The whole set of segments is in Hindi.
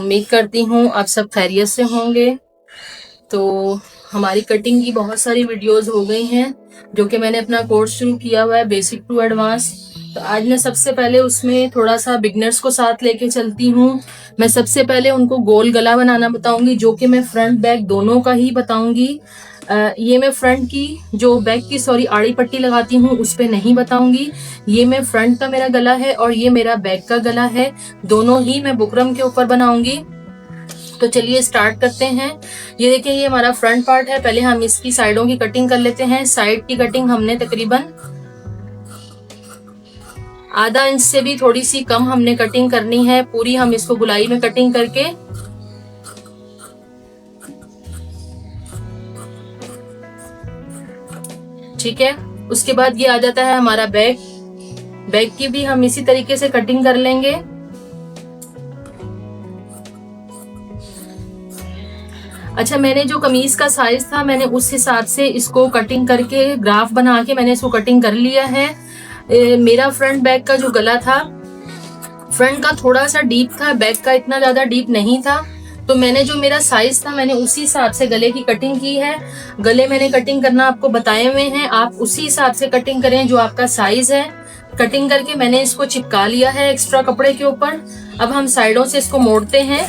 उम्मीद करती हूँ आप सब खैरियत से होंगे। तो हमारी कटिंग की बहुत सारी वीडियोस हो गई हैं जो कि मैंने अपना कोर्स शुरू किया हुआ है बेसिक टू एडवांस। तो आज मैं सबसे पहले उसमें थोड़ा सा बिगनर्स को साथ लेके चलती हूँ। मैं सबसे पहले उनको गोल गला बनाना बताऊंगी जो कि मैं फ्रंट बैक दोनों का ही बताऊंगी। ये मैं फ्रंट की जो बैक की आड़ी पट्टी लगाती हूँ उस पे नहीं बताऊंगी। ये मैं फ्रंट का मेरा गला है और ये मेरा बैक का गला है, दोनों ही मैं बुकरम के ऊपर बनाऊंगी। तो चलिए स्टार्ट करते हैं। ये देखिए ये हमारा फ्रंट पार्ट है। पहले हम इसकी साइडों की कटिंग कर लेते हैं। साइड की कटिंग हमने तकरीबन आधा इंच से भी थोड़ी सी कम हमने कटिंग करनी है। पूरी हम इसको गुलाई में कटिंग करके ठीक है। उसके बाद ये आ जाता है हमारा बैक। बैक की भी हम इसी तरीके से कटिंग कर लेंगे। अच्छा, मैंने जो कमीज का साइज था मैंने उस हिसाब से इसको कटिंग करके ग्राफ बना के मैंने इसको कटिंग कर लिया है। मेरा फ्रंट बैक का जो गला था, फ्रंट का थोड़ा सा डीप था, बैक का इतना ज्यादा डीप नहीं था। तो मैंने जो मेरा साइज था मैंने उसी हिसाब से गले की कटिंग की है। गले मैंने कटिंग करना आपको बताए हुए हैं, आप उसी हिसाब से कटिंग करें जो आपका साइज है। कटिंग करके मैंने इसको चिपका लिया है एक्स्ट्रा कपड़े के ऊपर। अब हम साइडों से इसको मोड़ते हैं।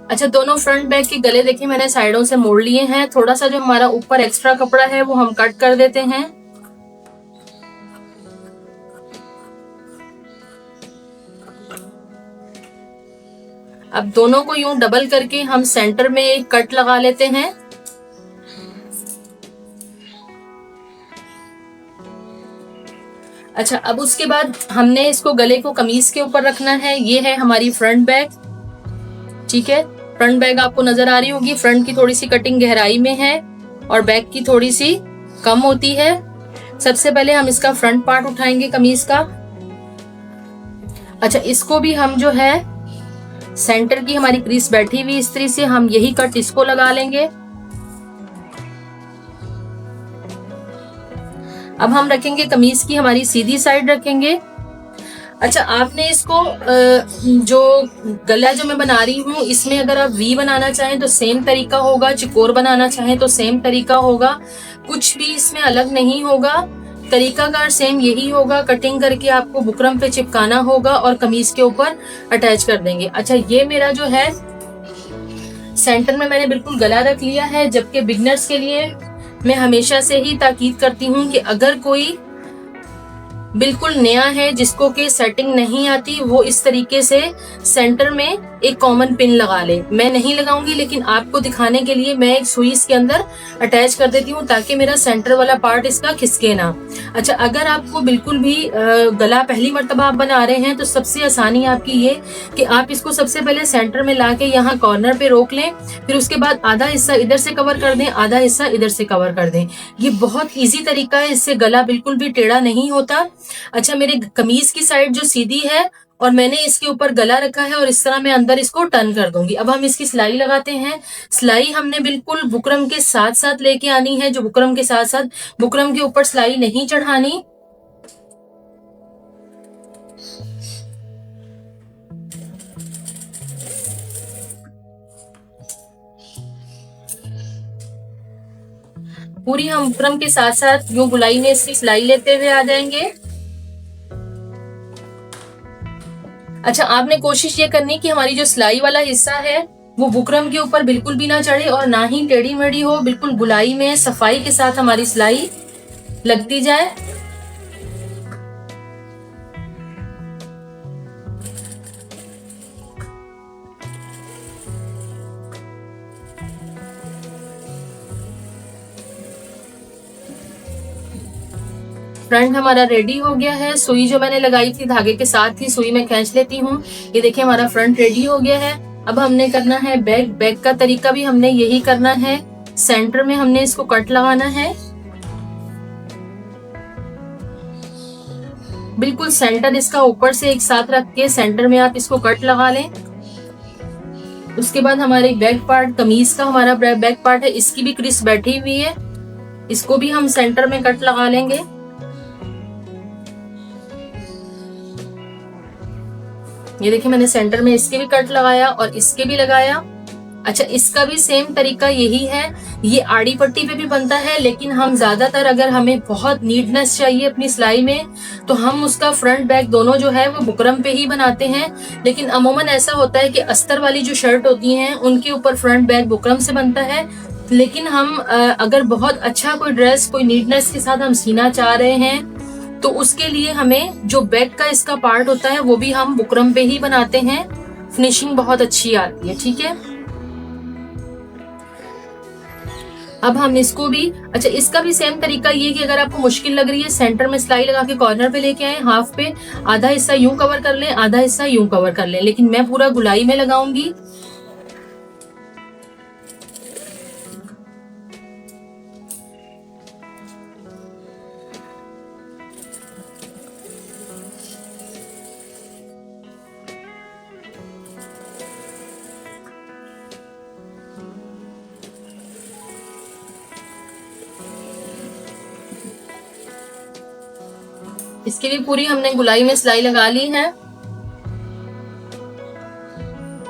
अच्छा, दोनों फ्रंट बैक के गले देखिए मैंने साइडों से मोड़ लिए हैं। थोड़ा सा जो हमारा ऊपर एक्स्ट्रा कपड़ा है वो हम कट कर देते हैं। अब दोनों को यूं डबल करके हम सेंटर में एक कट लगा लेते हैं। अच्छा, अब उसके बाद हमने इसको गले को कमीज के ऊपर रखना है। ये है हमारी फ्रंट बैक, ठीक है। फ्रंट बैक आपको नजर आ रही होगी। फ्रंट की थोड़ी सी कटिंग गहराई में है और बैक की थोड़ी सी कम होती है। सबसे पहले हम इसका फ्रंट पार्ट उठाएंगे कमीज का। अच्छा, इसको भी हम जो है सेंटर की हमारी क्रीज बैठी हुई इस तरह से हम यही कट इसको लगा लेंगे। अब हम रखेंगे कमीज की हमारी सीधी साइड रखेंगे। अच्छा, आपने इसको जो गला जो मैं बना रही हूँ इसमें अगर आप वी बनाना चाहें तो सेम तरीका होगा, चकोर बनाना चाहें तो सेम तरीका होगा, कुछ भी इसमें अलग नहीं होगा। तरीकाकार सेम यही होगा। कटिंग करके आपको बुकरम पे चिपकाना होगा और कमीज के ऊपर अटैच कर देंगे। अच्छा, ये मेरा जो है सेंटर में मैंने बिल्कुल गला रख लिया है। जबकि बिगनर्स के लिए मैं हमेशा से ही ताकीद करती हूँ कि अगर कोई बिल्कुल नया है जिसको कि सेटिंग नहीं आती, वो इस तरीके से सेंटर में एक कॉमन पिन लगा ले। मैं नहीं लगाऊंगी लेकिन आपको दिखाने के लिए मैं एक सुई इसके अंदर अटैच कर देती हूँ ताकि मेरा सेंटर वाला पार्ट इसका खिसके ना। अच्छा, अगर आपको बिल्कुल भी गला पहली मर्तबा आप बना रहे हैं तो सबसे आसानी आपकी ये कि आप इसको सबसे पहले सेंटर में ला के यहाँ कॉर्नर पे रोक लें, फिर उसके बाद आधा हिस्सा इधर से कवर कर दें, आधा हिस्सा इधर से कवर कर दें। ये बहुत ईजी तरीका है, इससे गला बिल्कुल भी टेढ़ा नहीं होता। अच्छा, मेरे कमीज की साइड जो सीधी है और मैंने इसके ऊपर गला रखा है और इस तरह मैं अंदर इसको टर्न कर दूंगी। अब हम इसकी सिलाई लगाते हैं। सिलाई हमने बिल्कुल बुकरम के साथ साथ लेके आनी है, जो बुकरम के साथ साथ, बुकरम के ऊपर सिलाई नहीं चढ़ानी। पूरी हम बुकरम के साथ साथ यूं गुलाई में इसकी सिलाई लेते हुए आ जाएंगे। अच्छा, आपने कोशिश ये करनी कि हमारी जो सिलाई वाला हिस्सा है वो बुकरम के ऊपर बिल्कुल भी ना चढ़े और ना ही टेढ़ी मेढ़ी हो, बिल्कुल गुलाई में सफाई के साथ हमारी सिलाई लगती जाए। फ्रंट हमारा रेडी हो गया है। सुई जो मैंने लगाई थी धागे के साथ ही सुई में खींच लेती हूँ। ये देखिए हमारा फ्रंट रेडी हो गया है। अब हमने करना है बैक। बैक का तरीका भी हमने यही करना है। सेंटर में हमने इसको कट लगाना है, बिल्कुल सेंटर इसका ऊपर से एक साथ रख के सेंटर में आप इसको कट लगा लें। उसके बाद हमारे बैक पार्ट, कमीज का हमारा बैक पार्ट है, इसकी भी क्रीज बैठी हुई है, इसको भी हम सेंटर में कट लगा लेंगे। ये देखिए मैंने सेंटर में इसके भी कट लगाया और इसके भी लगाया। अच्छा, इसका भी सेम तरीका यही है। ये आड़ी पट्टी पे भी बनता है, लेकिन हम ज्यादातर अगर हमें बहुत नीटनेस चाहिए अपनी सिलाई में तो हम उसका फ्रंट बैक दोनों जो है वो बुकरम पे ही बनाते हैं। लेकिन अमूमन ऐसा होता है कि अस्तर वाली जो शर्ट होती हैं उनके ऊपर फ्रंट बैक बुकरम से बनता है। लेकिन हम अगर बहुत अच्छा कोई ड्रेस कोई नीटनेस के साथ हम सीना चाह रहे हैं तो उसके लिए हमें जो बैक का इसका पार्ट होता है वो भी हम बुकरम पे ही बनाते हैं। फिनिशिंग बहुत अच्छी आती है। ठीक है, अब हम इसको भी, अच्छा इसका भी सेम तरीका ये कि अगर आपको मुश्किल लग रही है सेंटर में सिलाई लगा के कॉर्नर पे लेके आए, हाफ पे आधा हिस्सा यूं कवर कर लें, आधा हिस्सा यूं कवर कर लें, लेकिन मैं पूरा गुलाई में लगाऊंगी। इसकी भी पूरी हमने गुलाई में सिलाई लगा ली है।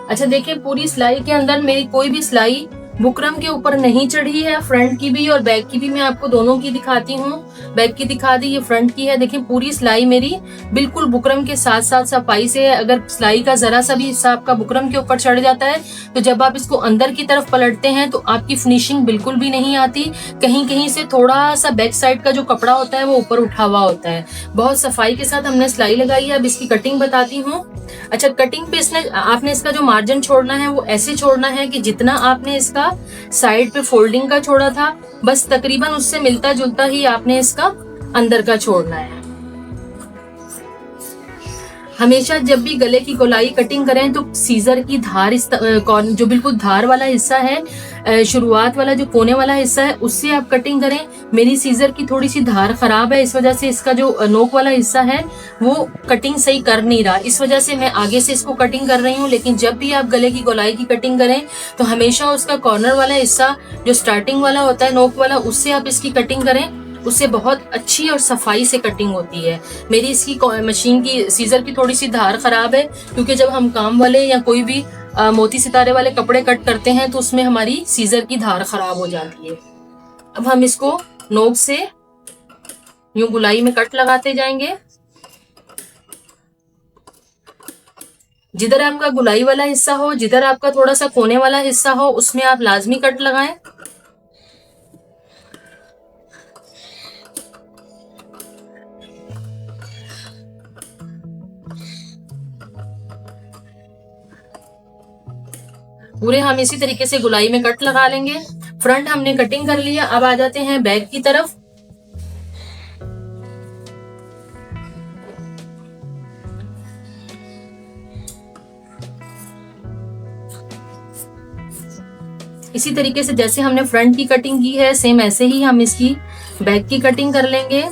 अच्छा देखिए, पूरी सिलाई के अंदर मेरी कोई भी सिलाई बुकरम के ऊपर नहीं चढ़ी है। फ्रंट की भी और बैक की भी मैं आपको दोनों की दिखाती हूँ। बैक की दिखा दी, ये फ्रंट की है। देखिए पूरी सिलाई मेरी बिल्कुल बुकरम के साथ साथ सफाई से है। अगर सिलाई का जरा सा भी हिस्सा आपका बुकरम के ऊपर चढ़ जाता है तो जब आप इसको अंदर की तरफ पलटते हैं तो आपकी फिनिशिंग बिल्कुल भी नहीं आती। कहीं कहीं से थोड़ा सा बैक साइड का जो कपड़ा होता है वो ऊपर उठा हुआ होता है। बहुत सफाई के साथ हमने सिलाई लगाई है। अब इसकी कटिंग बताती हूँ। अच्छा, कटिंग पे आपने इसका जो मार्जिन छोड़ना है वो ऐसे छोड़ना है कि जितना आपने इसका साइड पे फोल्डिंग का छोड़ा था बस तकरीबन उससे मिलता जुलता ही आपने इसका अंदर का छोड़ना है। हमेशा जब भी गले की गोलाई कटिंग करें तो सीजर की धार जो बिल्कुल धार वाला हिस्सा है, शुरुआत वाला जो कोने वाला हिस्सा है उससे आप कटिंग करें। मेरी सीजर की थोड़ी सी धार खराब है, इस वजह से इसका जो नोक वाला हिस्सा है वो कटिंग सही कर नहीं रहा, इस वजह से मैं आगे से इसको कटिंग कर रही हूँ। लेकिन जब भी आप गले की गोलाई की कटिंग करें तो हमेशा उसका कॉर्नर वाला हिस्सा जो स्टार्टिंग वाला होता है नोक वाला, उससे आप इसकी कटिंग करें। उससे बहुत अच्छी और सफाई से कटिंग होती है। मेरी इसकी मशीन की सीजर की थोड़ी सी धार खराब है, क्योंकि जब हम काम वाले या कोई भी मोती सितारे वाले कपड़े कट करते हैं तो उसमें हमारी सीजर की धार खराब हो जाती है। अब हम इसको नोक से यूं गुलाई में कट लगाते जाएंगे। जिधर आपका गुलाई वाला हिस्सा हो, जिधर आपका थोड़ा सा कोने वाला हिस्सा हो, उसमें आप लाजमी कट लगाएं। पूरे हम इसी तरीके से गुलाई में कट लगा लेंगे। फ्रंट हमने कटिंग कर लिया। अब आ जाते हैं बैक की तरफ। इसी तरीके से जैसे हमने फ्रंट की कटिंग की है सेम ऐसे ही हम इसकी बैक की कटिंग कर लेंगे।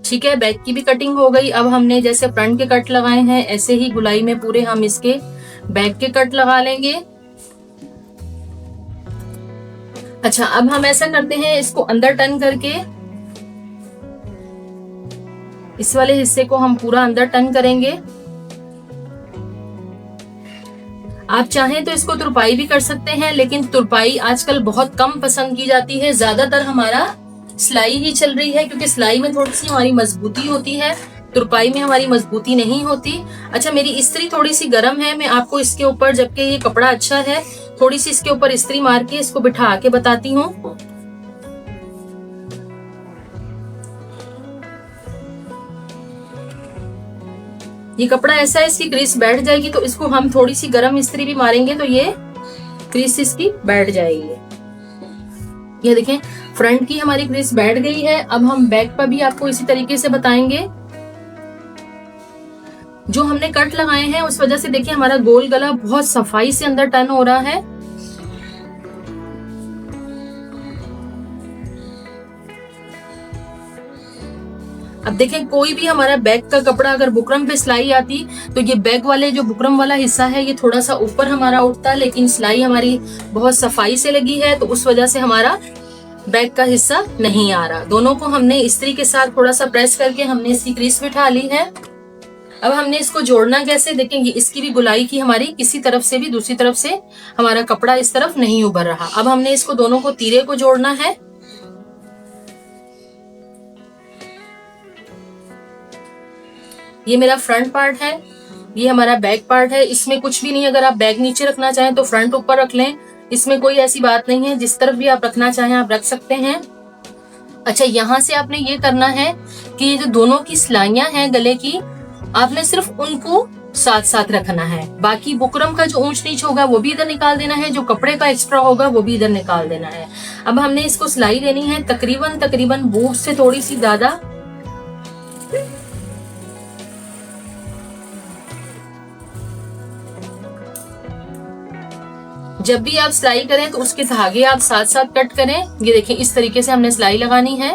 ठीक है, बैक की भी कटिंग हो गई। अब हमने जैसे फ्रंट के कट लगाए हैं ऐसे ही गुलाई में पूरे हम इसके बैक के कट लगा लेंगे। अच्छा, अब हम ऐसा करते हैं, इसको अंदर टर्न करके इस वाले हिस्से को हम पूरा अंदर टर्न करेंगे। आप चाहें तो इसको तुरपाई भी कर सकते हैं, लेकिन तुरपाई आजकल बहुत कम पसंद की जाती है। ज्यादातर हमारा सिलाई ही चल रही है, क्योंकि सिलाई में थोड़ी सी हमारी मजबूती होती है, तुरपाई में हमारी मजबूती नहीं होती। अच्छा, मेरी इस्त्री थोड़ी सी गर्म है, मैं आपको इसके ऊपर, जबकि ये कपड़ा अच्छा है, थोड़ी सी इसके ऊपर इस्त्री मार के इसको बिठा के बताती हूँ। ये कपड़ा ऐसा है, इसकी क्रीज बैठ जाएगी, तो इसको हम थोड़ी सी गर्म इस्त्री भी मारेंगे तो ये क्रीज इसकी बैठ जाएगी। ये देखें फ्रंट की हमारी क्रीज बैठ गई है। अब हम बैक पर भी आपको इसी तरीके से बताएंगे। जो हमने कट लगाए हैं उस वजह से देखिए हमारा गोल गला बहुत सफाई से अंदर टर्न हो रहा है। अब देखें कोई भी हमारा बैक का कपड़ा अगर बुकरम पे सिलाई आती तो ये बैक वाले जो बुकरम वाला हिस्सा है ये थोड़ा सा ऊपर हमारा उठता, लेकिन सिलाई हमारी बहुत सफाई से लगी है तो उस वजह से हमारा बैक का हिस्सा नहीं आ रहा। दोनों को हमने इस्त्री के साथ थोड़ा सा प्रेस करके हमने इसकी क्रीज बिठा ली है। अब हमने इसको जोड़ना कैसे देखेंगे, इसकी भी गुलाई की हमारी किसी तरफ से भी दूसरी तरफ से हमारा कपड़ा इस तरफ नहीं उभर रहा। अब हमने इसको दोनों को तीरे को जोड़ना है। ये मेरा फ्रंट पार्ट है, ये हमारा बैक पार्ट है। इसमें कुछ भी नहीं, अगर आप बैक नीचे रखना चाहें तो फ्रंट ऊपर रख लें, इसमें कोई ऐसी बात नहीं है। जिस तरफ भी आप रखना चाहें आप रख सकते हैं। अच्छा, यहाँ से आपने ये करना है कि ये जो दोनों की सिलाइयां हैं गले की, आपने सिर्फ उनको साथ साथ रखना है। बाकी बुकरम का जो ऊंच नीच होगा वो भी इधर निकाल देना है, जो कपड़े का एक्स्ट्रा होगा वो भी इधर निकाल देना है। अब हमने इसको सिलाई देनी है तकरीबन बूट से थोड़ी सी ज्यादा। जब भी आप सिलाई करें तो उसके धागे आप साथ साथ कट करें। ये देखिए इस तरीके से हमने सिलाई लगानी है।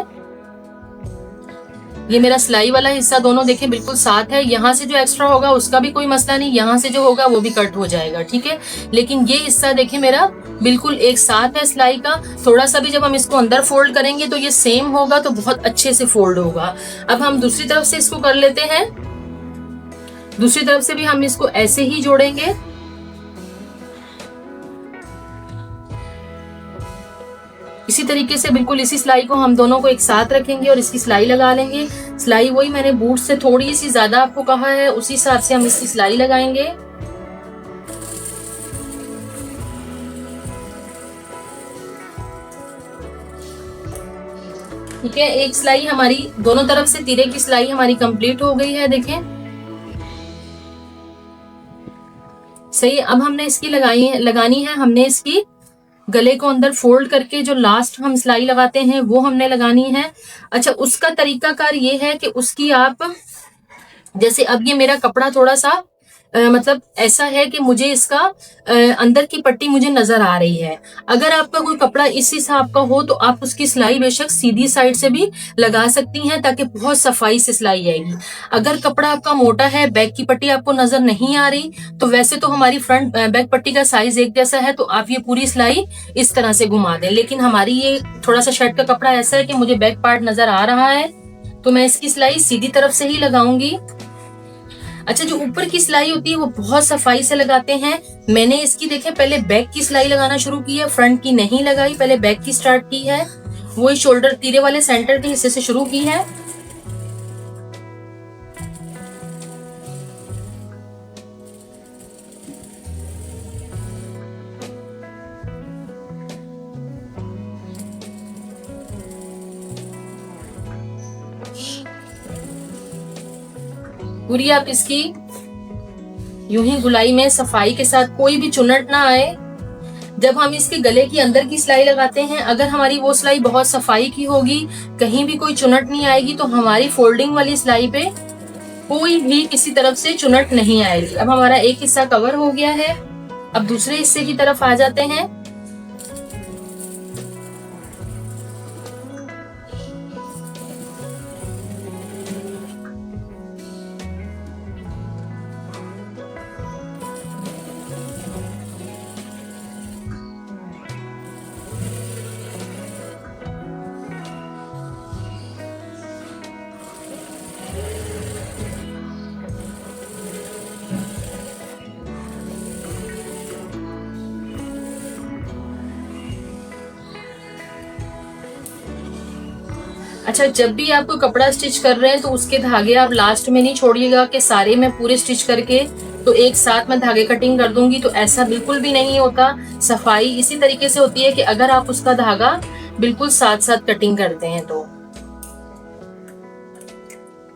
ये मेरा सिलाई वाला हिस्सा दोनों देखें बिल्कुल साथ है। यहाँ से जो एक्स्ट्रा होगा उसका भी कोई मसला नहीं, यहाँ से जो होगा वो भी कट हो जाएगा, ठीक है। लेकिन ये हिस्सा देखें मेरा बिल्कुल एक साथ है सिलाई का। थोड़ा सा भी जब हम इसको अंदर फोल्ड करेंगे तो ये सेम होगा, तो बहुत अच्छे से फोल्ड होगा। अब हम दूसरी तरफ से इसको कर लेते हैं। दूसरी तरफ से भी हम इसको ऐसे ही जोड़ेंगे। इसी तरीके से बिल्कुल इसी सिलाई को हम दोनों को एक साथ रखेंगे और इसकी सिलाई लगा लेंगे। सिलाई वही मैंने बूट से थोड़ी सी ज्यादा आपको कहा है, उसी हिसाब से हम इसकी सिलाई लगाएंगे। ठीक है, एक सिलाई हमारी दोनों तरफ से तीरे की सिलाई हमारी कंप्लीट हो गई है, देखें सही। अब हमने इसकी लगानी है हमने इसकी गले को अंदर फोल्ड करके जो लास्ट हम सिलाई लगाते हैं वो हमने लगानी है। अच्छा, उसका तरीकाकार ये है कि उसकी आप जैसे अब ये मेरा कपड़ा थोड़ा सा मतलब ऐसा है कि मुझे इसका अंदर की पट्टी मुझे नजर आ रही है। अगर आपका कोई कपड़ा इस हिसाब का हो तो आप उसकी सिलाई बेशक सीधी साइड से भी लगा सकती हैं ताकि बहुत सफाई से सिलाई आएगी। अगर कपड़ा आपका मोटा है, बैक की पट्टी आपको नजर नहीं आ रही, तो वैसे तो हमारी फ्रंट बैक पट्टी का साइज एक जैसा है, तो आप ये पूरी सिलाई इस तरह से घुमा दें। लेकिन हमारी ये थोड़ा सा शर्ट का कपड़ा ऐसा है कि मुझे बैक पार्ट नजर आ रहा है, तो मैं इसकी सिलाई सीधी तरफ से ही लगाऊंगी। अच्छा, जो ऊपर की सिलाई होती है वो बहुत सफाई से लगाते हैं। मैंने इसकी देखें पहले बैक की सिलाई लगाना शुरू की है, फ्रंट की नहीं लगाई, पहले बैक की स्टार्ट की है। वो शोल्डर तीरे वाले सेंटर के हिस्से से शुरू की है। पूरी आप इसकी यूं ही गुलाई में सफाई के साथ, कोई भी चुनट ना आए। जब हम इसके गले की अंदर की सिलाई लगाते हैं, अगर हमारी वो सिलाई बहुत सफाई की होगी, कहीं भी कोई चुनट नहीं आएगी, तो हमारी फोल्डिंग वाली सिलाई पे कोई भी किसी तरफ से चुनट नहीं आएगी। अब हमारा एक हिस्सा कवर हो गया है, अब दूसरे हिस्से की तरफ आ जाते हैं। अच्छा, जब भी आपको कपड़ा स्टिच कर रहे हैं तो उसके धागे आप लास्ट में नहीं छोड़िएगा कि सारे मैं पूरे स्टिच करके तो एक साथ में धागे कटिंग कर दूंगी, तो ऐसा बिल्कुल भी नहीं होता। सफाई इसी तरीके से होती है कि अगर आप उसका धागा बिल्कुल साथ साथ कटिंग करते हैं। तो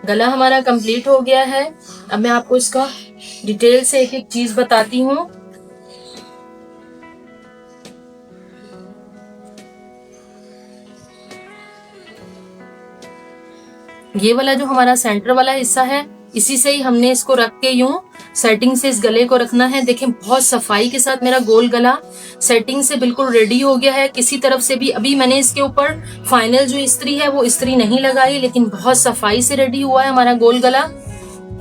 गला हमारा कंप्लीट हो गया है। अब मैं आपको इसका डिटेल से एक एक चीज बताती हूँ। ये वाला जो हमारा सेंटर वाला हिस्सा है, इसी से ही हमने इसको रख के यूं सेटिंग से इस गले को रखना है। देखें बहुत सफाई के साथ मेरा गोल गला सेटिंग से बिल्कुल रेडी हो गया है। किसी तरफ से भी अभी मैंने इसके ऊपर फाइनल जो इस्त्री है वो इस्त्री नहीं लगाई, लेकिन बहुत सफाई से रेडी हुआ है हमारा गोल गला।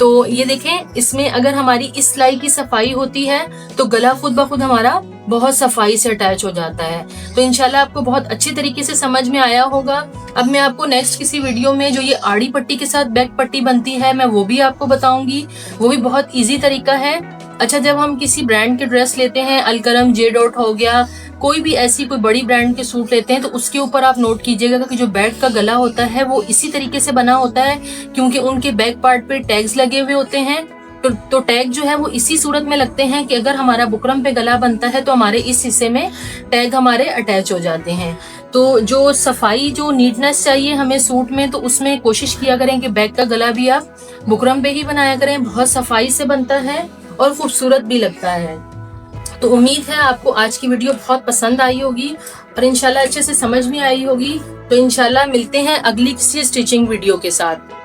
तो ये देखें, इसमें अगर हमारी इस सिलाई की सफाई होती है तो गला खुद ब खुद हमारा बहुत सफाई से अटैच हो जाता है। तो इंशाल्लाह आपको बहुत अच्छी तरीके से समझ में आया होगा। अब मैं आपको नेक्स्ट किसी वीडियो में जो ये आड़ी पट्टी के साथ बैक पट्टी बनती है मैं वो भी आपको बताऊंगी, वो भी बहुत इजी तरीका है। अच्छा, जब हम किसी ब्रांड के ड्रेस लेते हैं, अलकरम, जे डॉट हो गया, कोई भी ऐसी कोई बड़ी ब्रांड के सूट लेते हैं, तो उसके ऊपर आप नोट कीजिएगा कि जो बैक का गला होता है वो इसी तरीके से बना होता है, क्योंकि उनके बैक पार्ट पे टैग्स लगे हुए होते हैं। तो टैग जो है वो इसी सूरत में लगते हैं कि अगर हमारा बुकरम पे गला बनता है तो हमारे इस हिस्से में टैग हमारे अटैच हो जाते हैं। तो जो सफाई, जो नीटनेस चाहिए हमें सूट में, तो उसमें कोशिश किया करें कि बैक का गला भी आप बुकरम पे ही बनाया करें। बहुत सफाई से बनता है और खूबसूरत भी लगता है। तो उम्मीद है आपको आज की वीडियो बहुत पसंद आई होगी और इंशाल्लाह अच्छे से समझ में आई होगी। तो इंशाल्लाह मिलते हैं अगली किसी स्टिचिंग वीडियो के साथ।